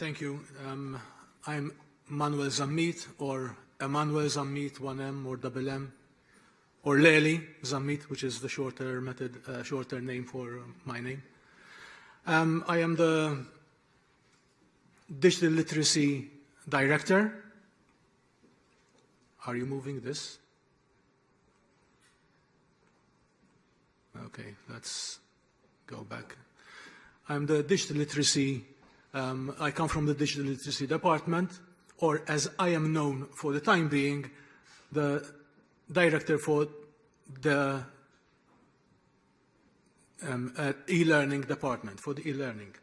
Thank you. I'm Manuel Zammit, or Emmanuel Zammit, 1M or double M, or Lely Zammit, which is the shorter name for my name. I am the Digital Literacy Director. Are you moving this? Okay, let's go back. I'm the Digital Literacy, I come from the Digital Literacy Department, or as I am known for the time being, the Director for the e-learning department, for the e-learning.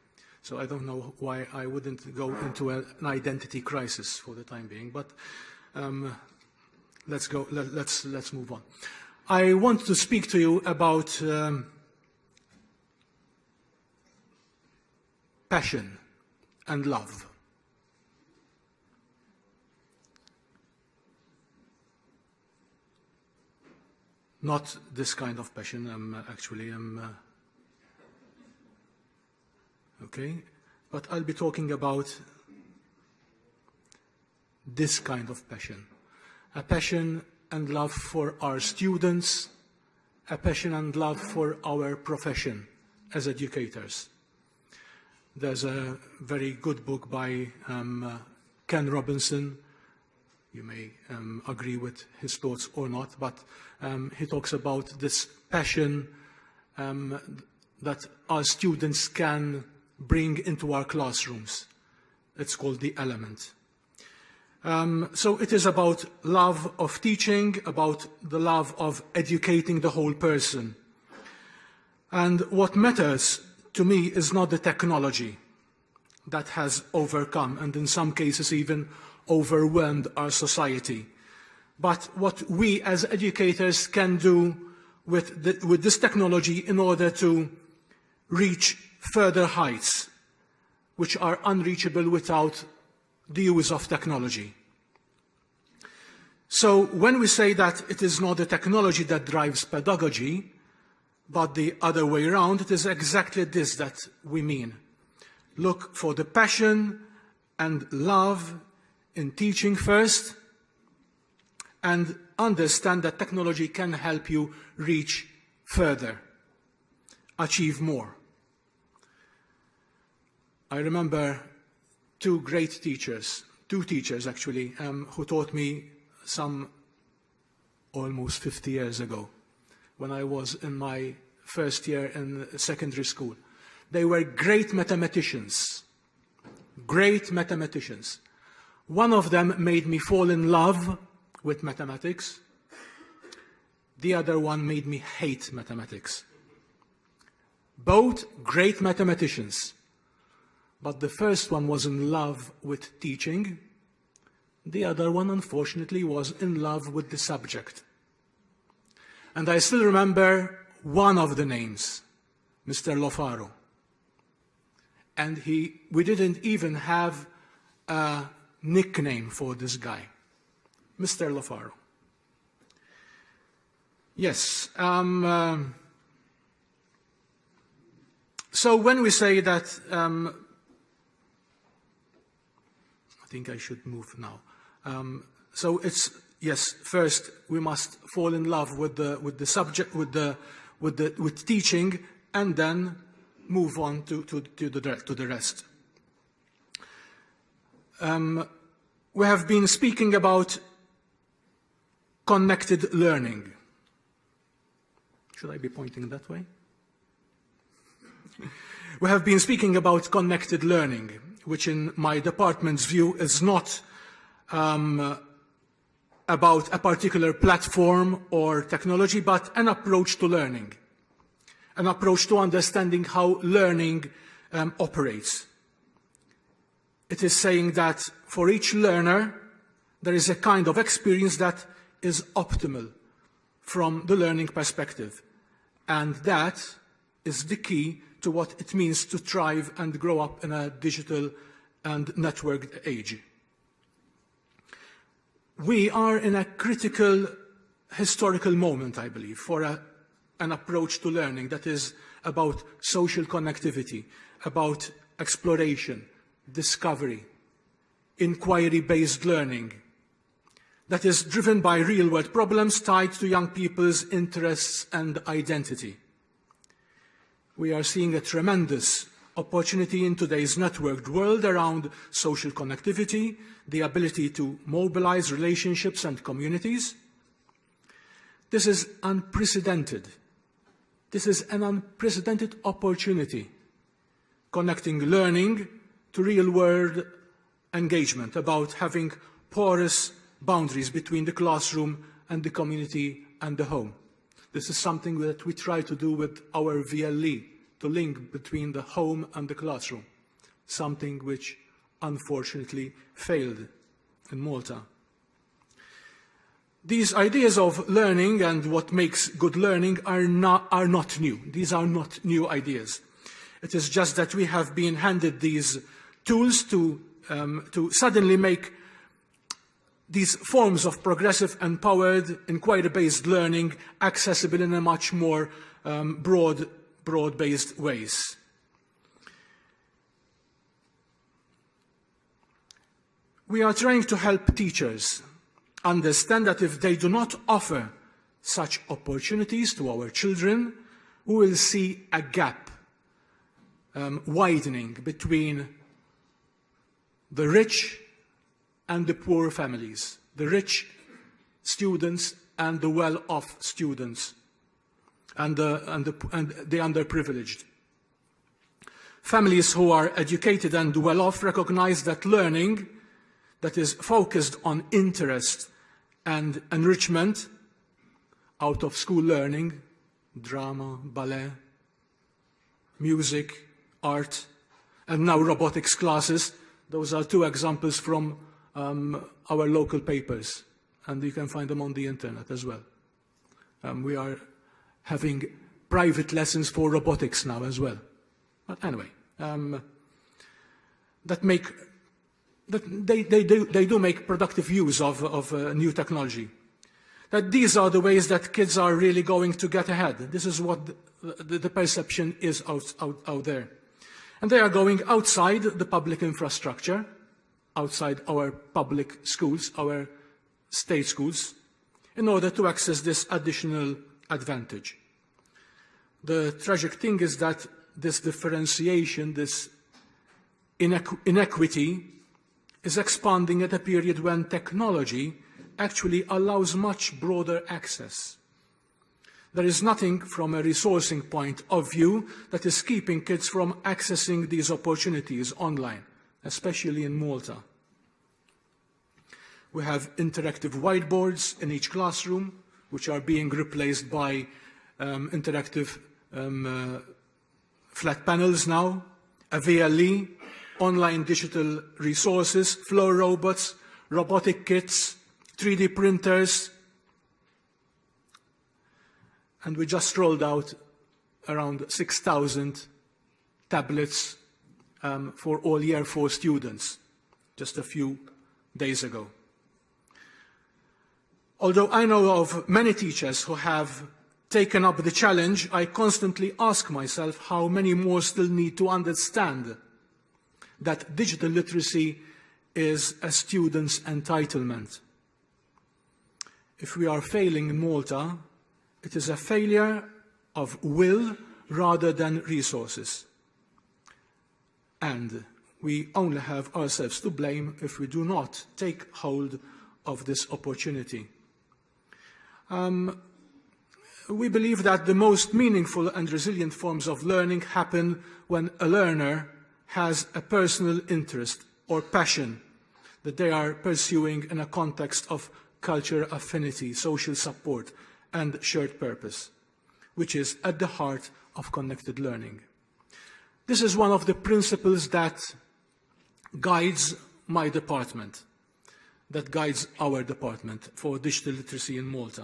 So I don't know why I wouldn't go into an identity crisis for the time being, but let's move on. I want to speak to you about passion and love. Not this kind of passion, okay, but I'll be talking about this kind of passion. A passion and love for our students, a passion and love for our profession as educators. There's a very good book by Ken Robinson. You may agree with his thoughts or not, but he talks about this passion that our students can bring into our classrooms. It's called the element. So it is about love of teaching, about the love of educating the whole person. And what matters to me is not the technology that has overcome and in some cases even overwhelmed our society, but what we as educators can do with this technology in order to reach further heights which are unreachable without the use of technology. So when we say that it is not the technology that drives pedagogy, but the other way around, it is exactly this that we mean. Look for the passion and love in teaching first, and understand that technology can help you reach further, achieve more. I remember two teachers actually, who taught me some almost 50 years ago, when I was in my first year in secondary school. They were great mathematicians, great mathematicians. One of them made me fall in love with mathematics. The other one made me hate mathematics. Both great mathematicians. But the first one was in love with teaching. The other one, unfortunately, was in love with the subject. And I still remember one of the names, Mr. Lofaro. And we didn't even have a nickname for this guy, Mr. Lofaro. Yes. So when we say that, I think I should move now. So it's, yes, first we must fall in love with the subject, with teaching, and then move on to the rest. We have been speaking about connected learning. Should I be pointing that way? We have been speaking about connected learning, which in my department's view is not about a particular platform or technology, but an approach to learning, an approach to understanding how learning operates. It is saying that for each learner, there is a kind of experience that is optimal from the learning perspective. And that is the key to what it means to thrive and grow up in a digital and networked age. We are in a critical historical moment, I believe, for an approach to learning that is about social connectivity, about exploration, discovery, inquiry-based learning that is driven by real-world problems tied to young people's interests and identity. We are seeing a tremendous opportunity in today's networked world around social connectivity, the ability to mobilize relationships and communities. This is unprecedented. This is an unprecedented opportunity, connecting learning to real-world engagement, about having porous boundaries between the classroom and the community and the home. This is something that we try to do with our VLE, to link between the home and the classroom, something which unfortunately failed in Malta. These ideas of learning and what makes good learning are not new. These are not new ideas. It is just that we have been handed these tools to suddenly make these forms of progressive, empowered, inquiry-based learning accessible in a much more broad-based ways. We are trying to help teachers understand that if they do not offer such opportunities to our children, we will see a gap widening between the rich and the poor families, the rich students and the well-off students, and the underprivileged. Families who are educated and well-off recognize that learning that is focused on interest and enrichment, out-of-school learning, drama, ballet, music, art, and now robotics classes. Those are two examples from our local papers, and you can find them on the internet as well. We are having private lessons for robotics now as well. But anyway, they do make productive use of new technology. That these are the ways that kids are really going to get ahead. This is what the perception is out there. And they are going outside the public infrastructure, outside our public schools, our state schools, in order to access this additional advantage. The tragic thing is that this differentiation, this inequity, is expanding at a period when technology actually allows much broader access. There is nothing from a resourcing point of view that is keeping kids from accessing these opportunities online, especially in Malta. We have interactive whiteboards in each classroom, which are being replaced by interactive flat panels now, a VLE, online digital resources, flow robots, robotic kits, 3D printers, and we just rolled out around 6,000 tablets for all Year 4 students just a few days ago. Although I know of many teachers who have taken up the challenge, I constantly ask myself how many more still need to understand that digital literacy is a student's entitlement. If we are failing in Malta, it is a failure of will rather than resources. And we only have ourselves to blame if we do not take hold of this opportunity. We believe that the most meaningful and resilient forms of learning happen when a learner has a personal interest or passion that they are pursuing in a context of cultural affinity, social support, and shared purpose, which is at the heart of connected learning. This is one of the principles that guides my department, that guides our department for digital literacy in Malta.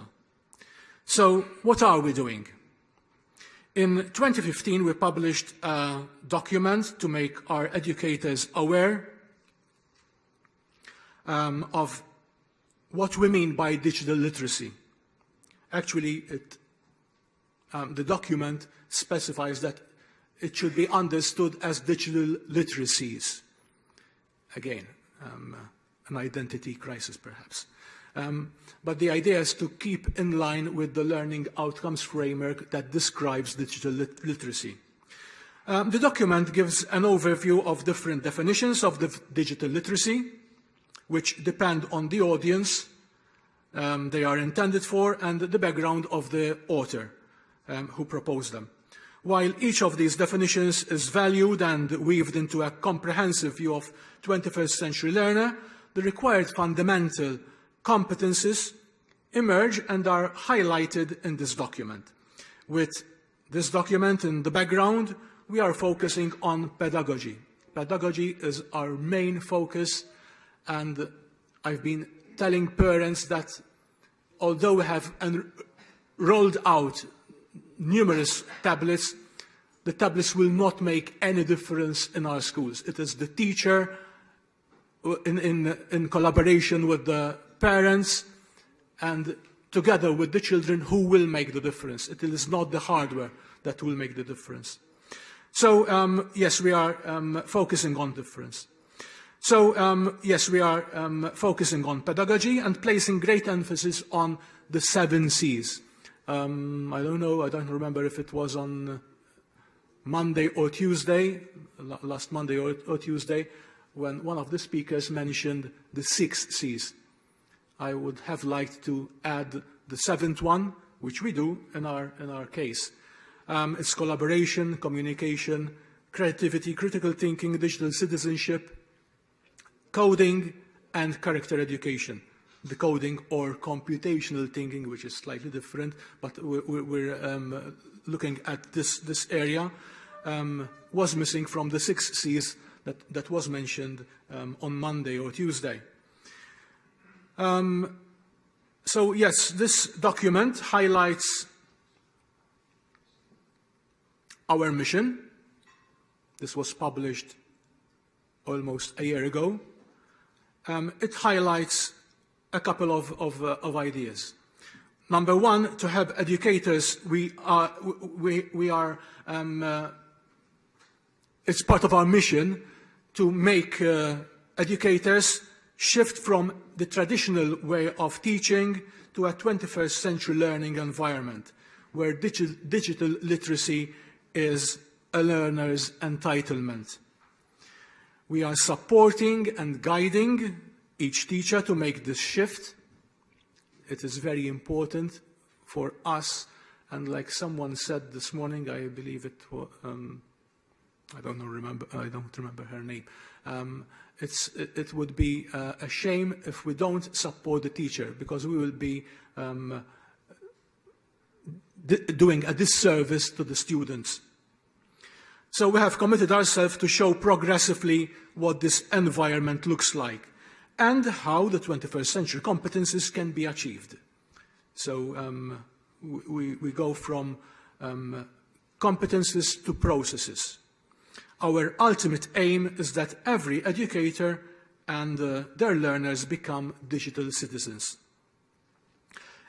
So, what are we doing? In 2015, we published a document to make our educators aware of what we mean by digital literacy. Actually, the document specifies that it should be understood as digital literacies. again, an identity crisis perhaps. But the idea is to keep in line with the learning outcomes framework that describes digital literacy. The document gives an overview of different definitions of the digital literacy, which depend on the audience they are intended for and the background of the author who proposed them. While each of these definitions is valued and weaved into a comprehensive view of 21st century learner, the required fundamental competences emerge and are highlighted in this document. With this document in the background, we are focusing on pedagogy. Pedagogy is our main focus, and I've been telling parents that although we have rolled out numerous tablets, the tablets will not make any difference in our schools. It is the teacher in collaboration with the parents and together with the children who will make the difference. It is not the hardware that will make the difference. So, yes, we are focusing on difference. So, yes, we are focusing on pedagogy and placing great emphasis on the 7 C's. I don't know, I don't remember if it was on Monday or Tuesday, last Monday or Tuesday, when one of the speakers mentioned the 6 C's. I would have liked to add the 7th one, which we do in our case. It's collaboration, communication, creativity, critical thinking, digital citizenship, coding, and character education. The coding or computational thinking, which is slightly different, but we're looking at this area, was missing from the 6 C's that was mentioned on Monday or Tuesday. So yes, this document highlights our mission. This was published almost a year ago. It highlights a couple of ideas. Number one, to help educators, it's part of our mission to make educators shift from the traditional way of teaching to a 21st century learning environment where digital literacy is a learner's entitlement. We are supporting and guiding each teacher to make this shift. It is very important for us, and like someone said this morning, I believe it was, I don't remember her name. It would be a shame if we don't support the teacher, because we will be doing a disservice to the students. So we have committed ourselves to show progressively what this environment looks like and how the 21st century competences can be achieved. So we go from competences to processes. Our ultimate aim is that every educator and their learners become digital citizens.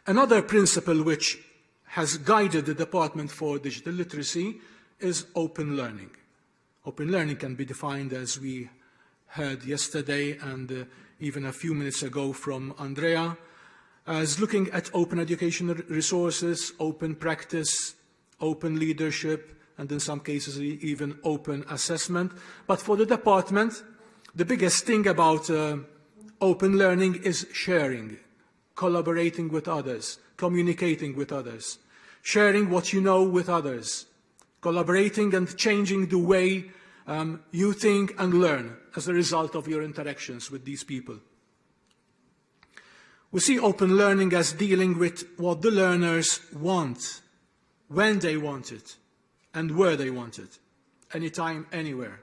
Another principle which has guided the Department for Digital Literacy is open learning. Open learning can be defined, as we heard yesterday and even a few minutes ago from Andrea, as looking at open educational resources, open practice, open leadership, and in some cases even open assessment. But for the department, the biggest thing about open learning is sharing, collaborating with others, communicating with others, sharing what you know with others, collaborating and changing the way you think and learn as a result of your interactions with these people. We see open learning as dealing with what the learners want, when they want it, and where they want it, anytime, anywhere,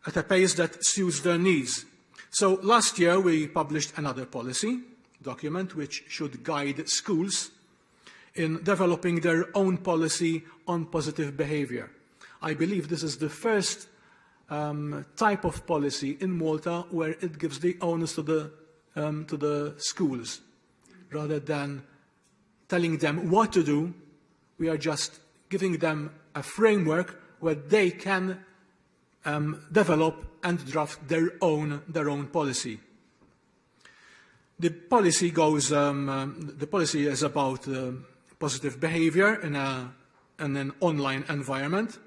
at a pace that suits their needs. So last year we published another policy document which should guide schools in developing their own policy on positive behavior. I believe this is the first type of policy in Malta where it gives the onus to the schools. Rather than telling them what to do, we are just giving them a framework where they can develop and draft their own policy. The policy is about positive behavior in an online environment,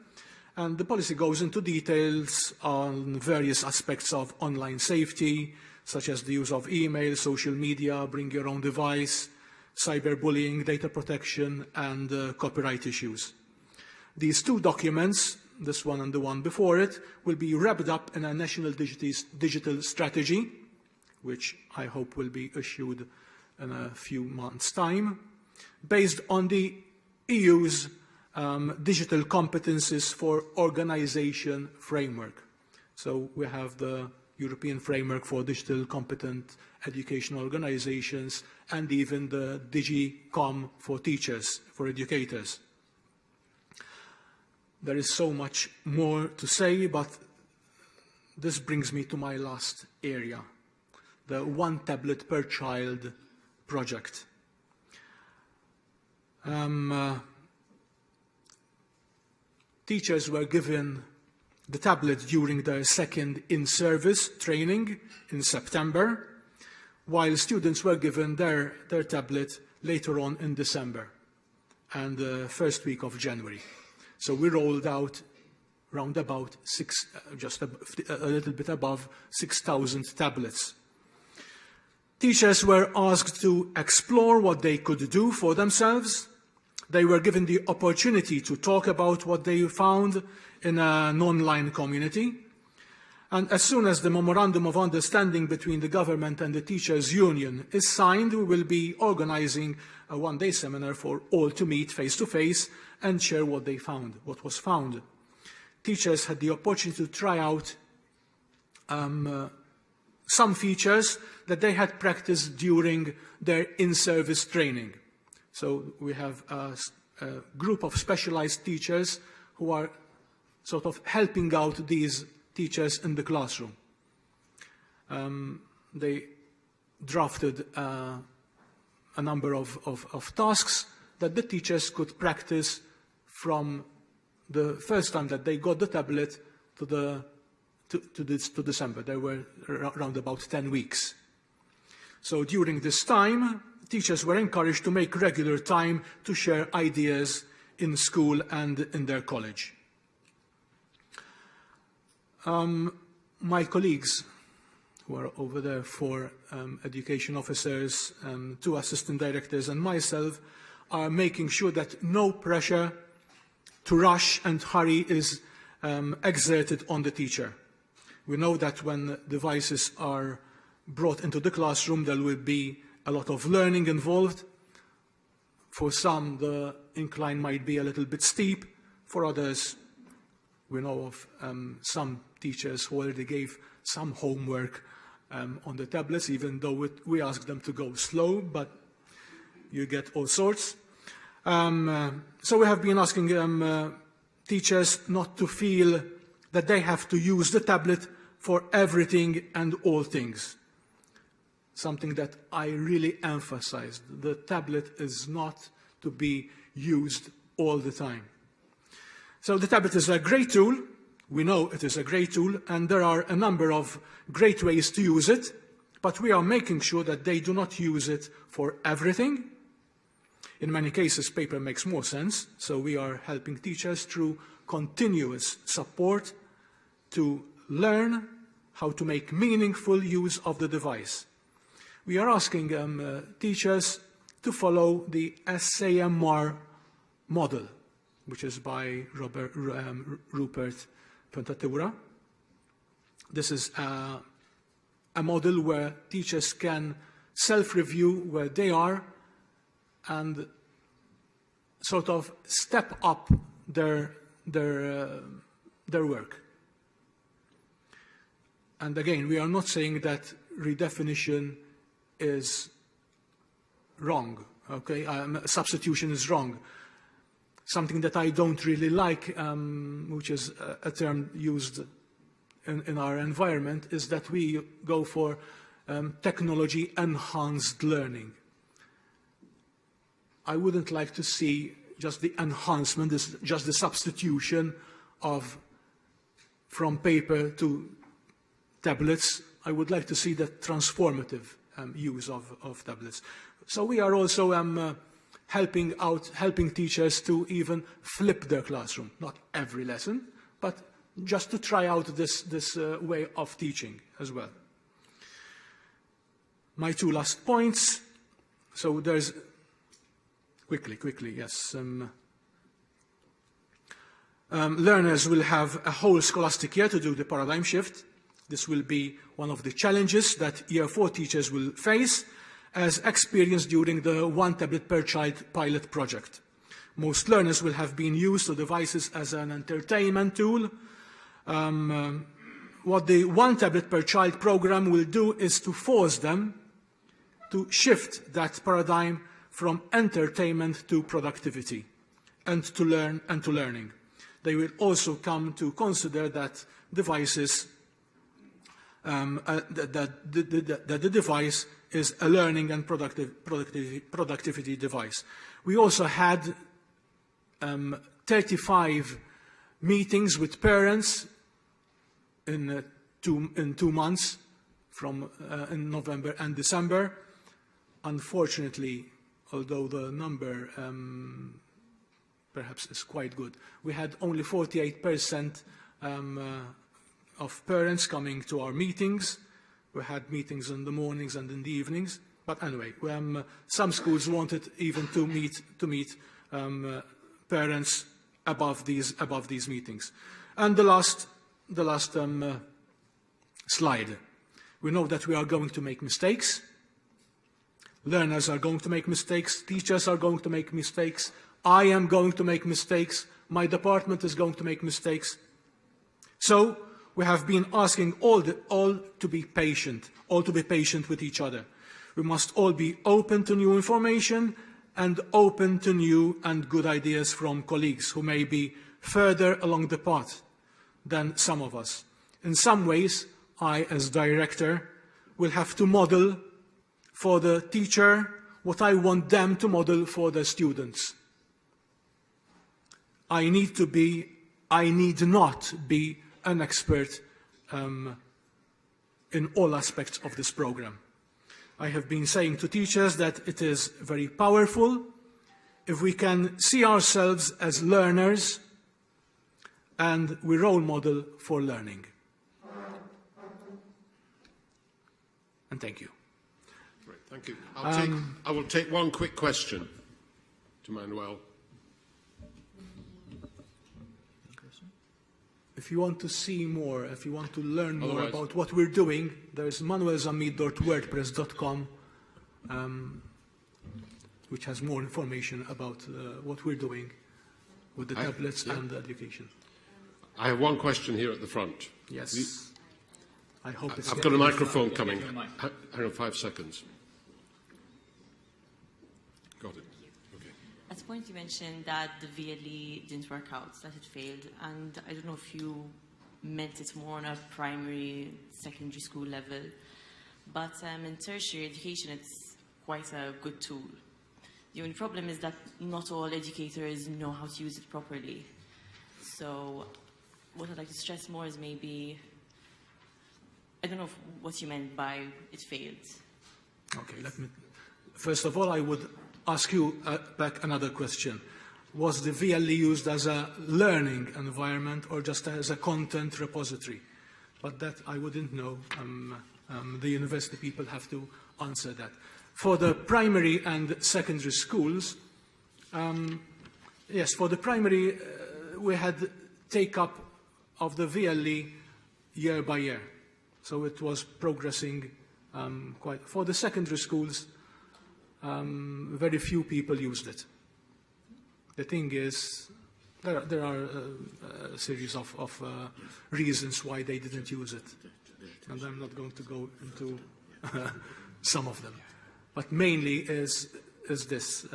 and the policy goes into details on various aspects of online safety, such as the use of email, social media, bring your own device, cyberbullying, data protection, and copyright issues. These two documents, this one and the one before it, will be wrapped up in a national digital strategy, which I hope will be issued in a few months' time, based on the EU's digital competences for organisation framework. So we have the European framework for digital competent educational organisations, and even the DigiCom for teachers, for educators. There is so much more to say, but this brings me to my last area, the one tablet per child project. Teachers were given the tablet during their second in-service training in September, while students were given their tablet later on in December and the first week of January. So we rolled out round about just a little bit above 6,000 tablets. Teachers were asked to explore what they could do for themselves. They were given the opportunity to talk about what they found in an online community. And as soon as the Memorandum of Understanding between the government and the Teachers' Union is signed, we will be organising a one-day seminar for all to meet face-to-face and share what they found, what was found. Teachers had the opportunity to try out some features that they had practiced during their in-service training. So we have a group of specialized teachers who are sort of helping out these teachers in the classroom. They drafted a number of tasks that the teachers could practice from the first time that they got the tablet to December. There were around about 10 weeks. So during this time, teachers were encouraged to make regular time to share ideas in school and in their college. My colleagues who are over there, 4 education officers, 2 assistant directors and myself, are making sure that no pressure to rush and hurry is exerted on the teacher. We know that when devices are brought into the classroom, there will be a lot of learning involved. For some, the incline might be a little bit steep. For others, we know of some teachers who already gave some homework on the tablets, even though we asked them to go slow, but you get all sorts. So we have been asking teachers not to feel that they have to use the tablet for everything and all things. Something that I really emphasized. The tablet is not to be used all the time. So the tablet is a great tool. We know it is a great tool, and there are a number of great ways to use it, but we are making sure that they do not use it for everything. In many cases, paper makes more sense, so we are helping teachers through continuous support to learn how to make meaningful use of the device. We are asking teachers to follow the SAMR model, which is by Rupert Puntatura. This is a model where teachers can self-review where they are and sort of step up their work. And again, we are not saying that redefinition is wrong, okay? Substitution is wrong. Something that I don't really like, which is a term used in our environment, is that we go for technology-enhanced learning. I wouldn't like to see just the enhancement, just the substitution of from paper to tablets. I would like to see that transformative use of tablets. So we are also helping teachers to even flip their classroom. Not every lesson, but just to try out this way of teaching as well. My two last points. So there's, quickly, yes. Learners will have a whole scholastic year to do the paradigm shift. This will be one of the challenges that Year 4 teachers will face, as experienced during the One Tablet per Child pilot project. Most learners will have been used to devices as an entertainment tool. What the One Tablet per Child program will do is to force them to shift that paradigm from entertainment to productivity and to learning. They will also come to consider that devices, that the device is a learning and productivity device. We also had 35 meetings with parents in 2 months, in November and December. Unfortunately, although the number perhaps is quite good, we had only 48% of parents coming to our meetings. We had meetings in the mornings and in the evenings. But anyway, some schools wanted even to meet parents above these meetings. And the last slide. We know that we are going to make mistakes. Learners are going to make mistakes. Teachers are going to make mistakes. I am going to make mistakes. My department is going to make mistakes. So we have been asking all to be patient, all to be patient with each other. We must all be open to new information and open to new and good ideas from colleagues who may be further along the path than some of us. In some ways, I, as director, will have to model for the teacher what I want them to model for the students. I need not be an expert in all aspects of this program. I have been saying to teachers that it is very powerful if we can see ourselves as learners and we role model for learning. And thank you. Great, thank you. I will take one quick question to Emmanuel. If you want to see more, if you want to learn more about what we're doing, there's manuelzammit.wordpress.com, which has more information about what we're doing with the tablets and the education. I have one question here at the front. Yes. I hope it's I've got a microphone coming. Hang on 5 seconds. Got it. Okay. At the point you mentioned that the VLE didn't work out, that it failed, and I don't know if you meant it more on a primary, secondary school level, but in tertiary education it's quite a good tool. The only problem is that not all educators know how to use it properly. So what I'd like to stress more is maybe, I don't know what you meant by it failed. Okay, first of all, I would ask you back another question. Was the VLE used as a learning environment or just as a content repository? But that I wouldn't know. The university people have to answer that. For the primary and secondary schools, yes, for the primary, we had take-up of the VLE year by year. So it was progressing quite. For the secondary schools, very few people used it. The thing is, there are a series of reasons why they didn't use it. And I'm not going to go into some of them. But mainly is this.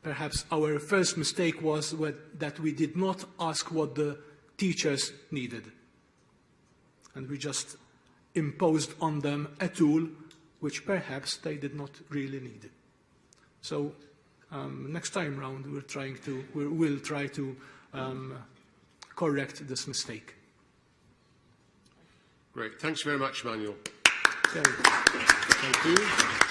Perhaps our first mistake was that we did not ask what the teachers needed. And we just imposed on them a tool which perhaps they did not really need. So next time round, we'll try to correct this mistake. Great. Thanks very much, Emmanuel. Okay. Thank you.